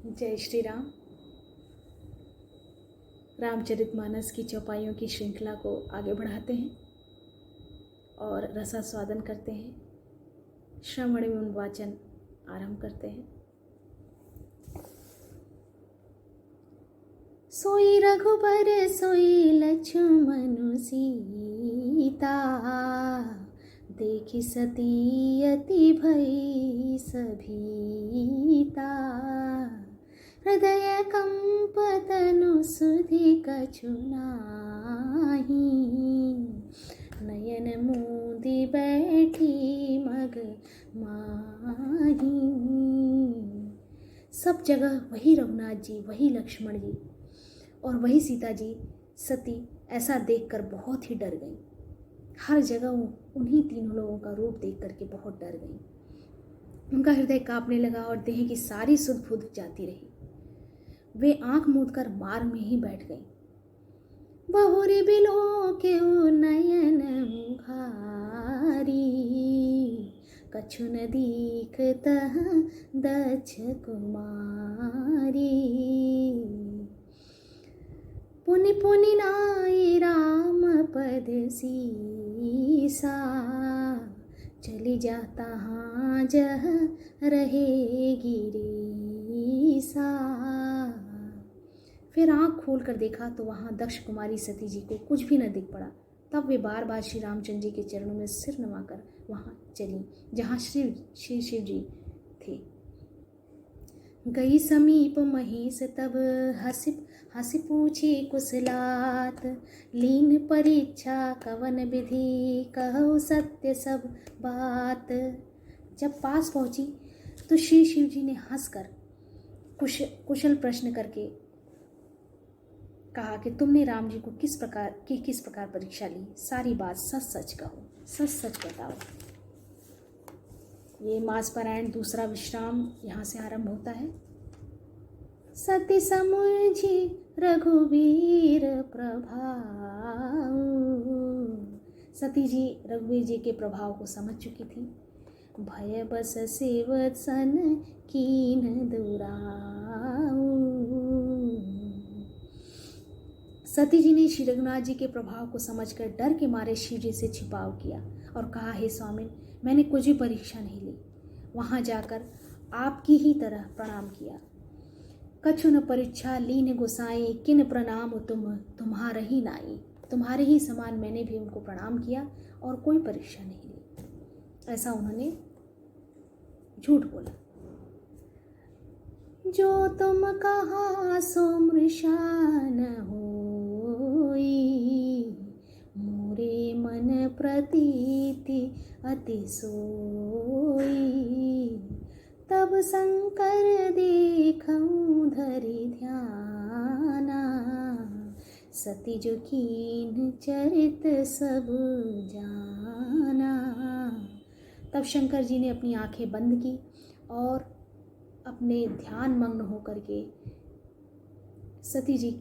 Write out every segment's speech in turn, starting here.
जय श्री राम। रामचरितमानस की चौपाइयों की श्रृंखला को आगे बढ़ाते हैं और रसास्वादन करते हैं। श्रवण एवं वाचन आरंभ करते हैं। सोई रघुबर सोई लक्ष्मण सीता, देखि सती अति भई सभीता। हृदय कंप तनु सुधि कछु नाहि, नयन मूंदि बैठी मग माही। सब जगह वही रघुनाथ जी, वही लक्ष्मण जी और वही सीता जी सती ऐसा देखकर बहुत ही डर गई। हर जगह उन्हीं तीनों लोगों का रूप देख करके बहुत डर गई। उनका हृदय कांपने लगा और देह की सारी सुध बुध जाती रही। वे आंख मूंद कर मार्ग में ही बैठ गई। बहुरी बिलो के नयन मुखारी, कछु न दीखत दक्ष कुमारी। पुनि पुनि नाई राम पद सीसा, चली जाता हाँ जह रहे गिरीसा। फिर आँख खोल कर देखा तो वहाँ दक्ष कुमारी सती जी को कुछ भी न दिख पड़ा। तब वे बार बार श्री रामचंद्र जी के चरणों में सिर नवाकर वहाँ चली जहाँ श्री शिव जी थे। गई समीप महेश तब हंसी पूछी कुशलात, लीन परीक्षा कवन विधि कहु सत्य सब बात। जब पास पहुंची तो श्री शिव जी ने हंसकर कुशल प्रश्न करके कहा कि तुमने राम जी को किस प्रकार परीक्षा ली, सारी बात सच सच कहो, सच सच बताओ। ये मासपारायण दूसरा विश्राम यहाँ से आरंभ होता है। सती समुझी रघुवीर प्रभाव, सती जी रघुवीर जी के प्रभाव को समझ चुकी थी। भय बस सेवत सन कीन दुराऊ, सती जी ने श्री रघुनाथ जी के प्रभाव को समझकर डर के मारे शिव जी से छिपाव किया और कहा, हे स्वामिन, मैंने कुछ भी परीक्षा नहीं ली, वहाँ जाकर आपकी ही तरह प्रणाम किया। कछु न परीक्षा लीन गोसाई, किन प्रणाम तुम्हारा ही नाई। तुम्हारे ही समान मैंने भी उनको प्रणाम किया और कोई परीक्षा नहीं ली। ऐसा उन्होंने झूठ बोला। जो तुम कहा सो मृषा न होई, मोरे मन प्रतीति अति सोई। तब शंकर देखऊं धरि ध्याना, सती जो कीन चरित सब जाना। तब शंकर जी ने अपनी आंखें बंद की और अपने ध्यान मग्न होकर के सती जी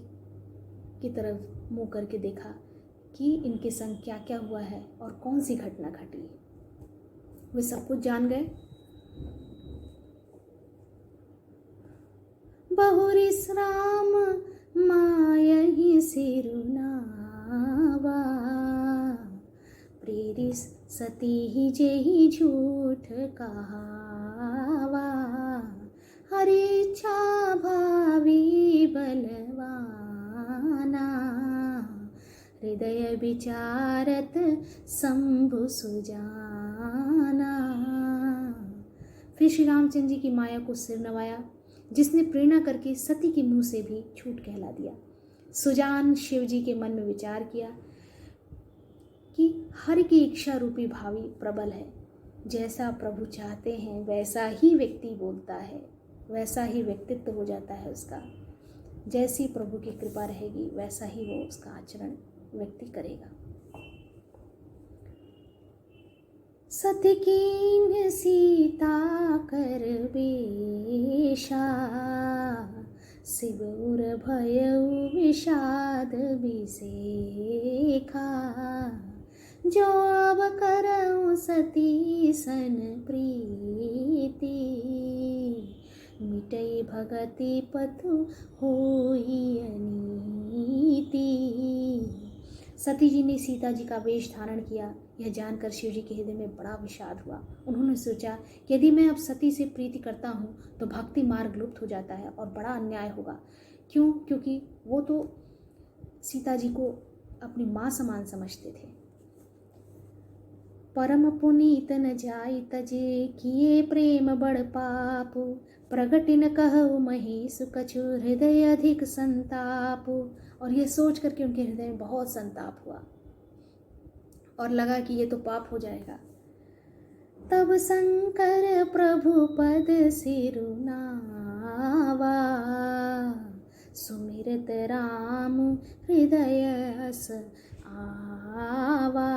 की तरफ मुँह करके देखा कि इनके संग क्या क्या हुआ है और कौन सी घटना घटी है। वे सब कुछ जान गए। बहुरी श्राम मायहि सिरुनावा, प्रेरित सती ही जेहि झूठ कहावा। हरि इच्छा भावी बलवाना, हृदय विचारत शंभु सुजाना। फिर श्री रामचंद्र जी की माया को सिर नवाया, जिसने प्रेरणा करके सती के मुंह से भी झूठ कहला दिया। सुजान शिव जी के मन में विचार किया कि हर की इच्छा रूपी भावी प्रबल है। जैसा प्रभु चाहते हैं वैसा ही व्यक्ति बोलता है, वैसा ही व्यक्तित्व हो जाता है उसका। जैसी प्रभु की कृपा रहेगी वैसा ही वो उसका आचरण व्यक्ति करेगा। सती कीन सीता कर बेशा, शिव उर भयउ विषाद विसेखा। जो अब करऊं सती सन प्रीति, मिटई भगति पथु होई अनीति। सती जी ने सीता जी का वेश धारण किया। यह जानकर शिव जी के हृदय में बड़ा विषाद हुआ। उन्होंने सोचा कि यदि मैं अब सती से प्रीति करता हूँ तो भक्ति मार्ग लुप्त हो जाता है और बड़ा अन्याय होगा। क्यों? क्योंकि वो तो सीता जी को अपनी माँ समान समझते थे। परम पुनीत न जाई तजे, किए प्रेम बड़ पाप, प्रगट न कहु महेश कछु, हृदय अधिक संताप। और यह सोच करके उनके हृदय में बहुत संताप हुआ और लगा कि ये तो पाप हो जाएगा। तब शंकर प्रभु पद सिरुनावा, सुमिरत राम हृदय अस आवा।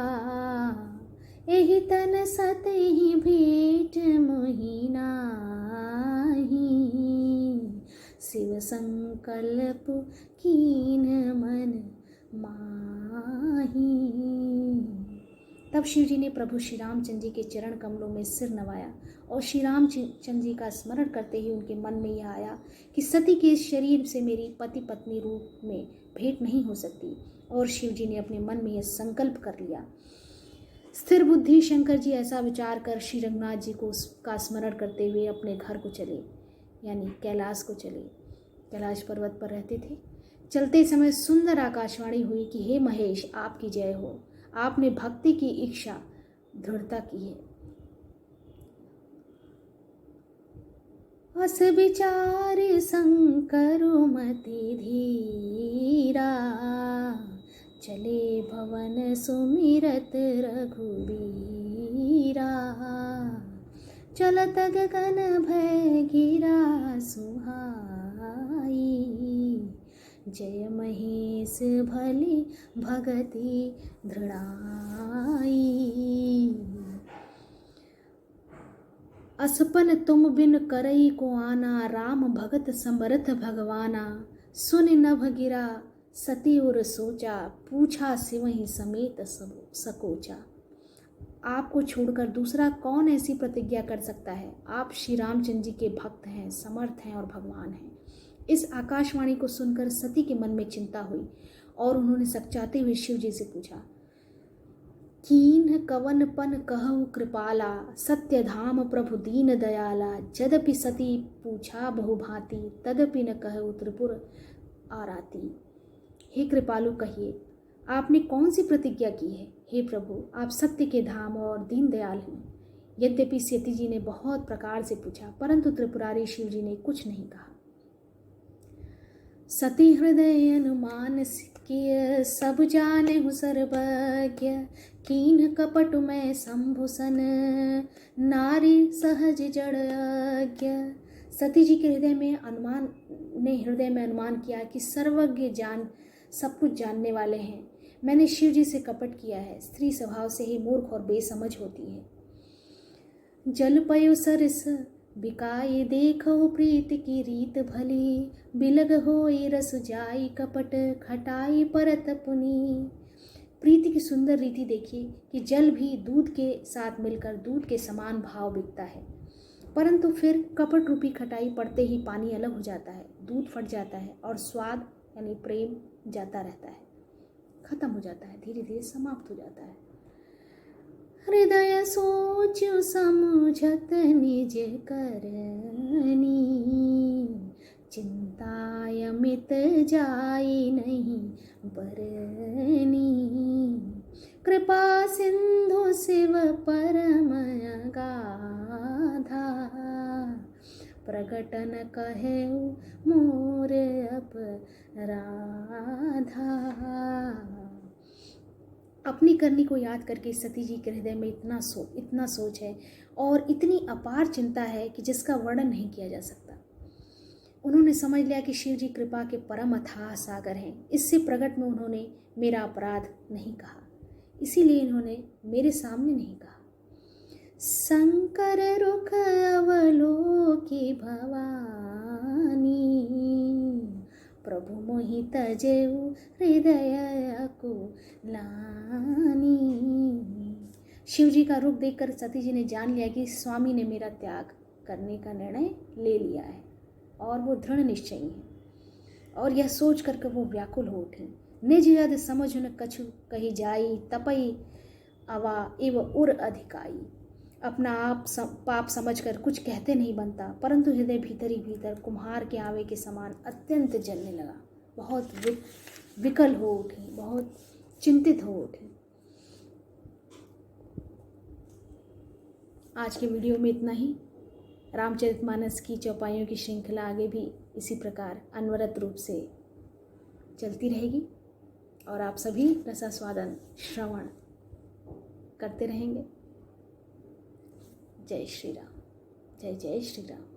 एहि तन सतहि भेंट मोहि नाहि, शिव संकल्प कीन मन माही। तब शिव जी ने प्रभु श्री रामचंद्र जी के चरण कमलों में सिर नवाया और श्री रामचंद्र जी का स्मरण करते ही उनके मन में यह आया कि सती के इस शरीर से मेरी पति पत्नी रूप में भेंट नहीं हो सकती। और शिव जी ने अपने मन में यह संकल्प कर लिया। स्थिर बुद्धि शंकर जी ऐसा विचार कर श्री रंगनाथ जी को का स्मरण करते हुए अपने घर को चले, यानी कैलाश को चले। कैलाश पर्वत पर रहते थे। चलते समय सुंदर आकाशवाणी हुई कि हे महेश, आपकी जय हो। आपने भक्ति की इच्छा दृढ़ता की है। अस विचार शंकरु मति धीरा, चले भवन सुमिरत रघुबीरा। चलत गगन भय गिरा सुहाई, जय महेश भले भगति दृढ़ाई। असपन तुम बिन करई को आना, राम भगत समरथ भगवाना। सुन नभ गिरा सती और सोचा, पूछा सिवहि समेत सकोचा। आपको छोड़कर दूसरा कौन ऐसी प्रतिज्ञा कर सकता है? आप श्री रामचंद्र जी के भक्त हैं, समर्थ हैं और भगवान हैं। इस आकाशवाणी को सुनकर सती के मन में चिंता हुई और उन्होंने सकचाते हुए शिव जी से पूछा, कीन कवन पन कहु कृपाला, सत्य धाम प्रभु दीन दयाला। यद्यपि सती पूछा बहुभांति, तदपि न कहु त्रिपुर आराती। हे कृपालु, कहिए आपने कौन सी प्रतिज्ञा की है? हे प्रभु, आप सत्य के धाम और दीन दयाल हैं। यद्यपि सती जी ने बहुत प्रकार से पूछा, परंतु त्रिपुरारी शिव जी ने कुछ नहीं कहा। सती हृदय अनुमान किय, सब जाने हूँ सर्वज्ञ। कीन कपट में शंभुसन, नारी सहज जड़ अज्ञ। सती जी के हृदय में अनुमान किया कि सर्वज्ञ जान सब कुछ जानने वाले हैं। मैंने शिव जी से कपट किया है। स्त्री स्वभाव से ही मूर्ख और बेसमझ होती है। जल पयो सरस बिकाई, देखो प्रीत की रीत भली। बिलग होई रस जाई, कपट खटाई परत पुनी। प्रीति की सुंदर रीति देखिए कि जल भी दूध के साथ मिलकर दूध के समान भाव बिकता है, परंतु फिर कपट रूपी खटाई पड़ते ही पानी अलग हो जाता है, दूध फट जाता है और स्वाद यानी प्रेम जाता रहता है, खत्म हो जाता है, धीरे धीरे समाप्त हो जाता है। हृदय सोचु समझत निज करनी, चिंताय अमित जाई नहीं बरनी। कृपा सिंधु शिव परम अगाधा, प्रगटन कहेउ मोर अपराधा। अपनी करनी को याद करके सती जी के हृदय में इतना सोच है और इतनी अपार चिंता है कि जिसका वर्णन नहीं किया जा सकता। उन्होंने समझ लिया कि शिव जी कृपा के परम अथाह सागर हैं। इससे प्रकट में उन्होंने मेरा अपराध नहीं कहा, इसीलिए इन्होंने मेरे सामने नहीं कहा। शंकर रुख अवलोकी भवानी, प्रभु मोहि तजेउ हृदय अकुलानी। शिव जी का रूप देखकर सती जी ने जान लिया कि स्वामी ने मेरा त्याग करने का निर्णय ले लिया है। और वो दृढ़ निश्चयी हैं। और यह सोच कर वो व्याकुल हो उठी, निज यद समझ न कछु कही जाई, तपई अवा इव उर अधिकाई। अपना आप पाप समझकर कुछ कहते नहीं बनता, परंतु हृदय भीतर ही भीतर कुम्हार के आवे के समान अत्यंत जलने लगा। बहुत विकल हो उठी, बहुत चिंतित हो उठी। आज के वीडियो में इतना ही। रामचरितमानस की चौपाइयों की श्रृंखला आगे भी इसी प्रकार अनवरत रूप से चलती रहेगी और आप सभी रसास्वादन श्रवण करते रहेंगे। जय श्री राम, जय जय श्री राम।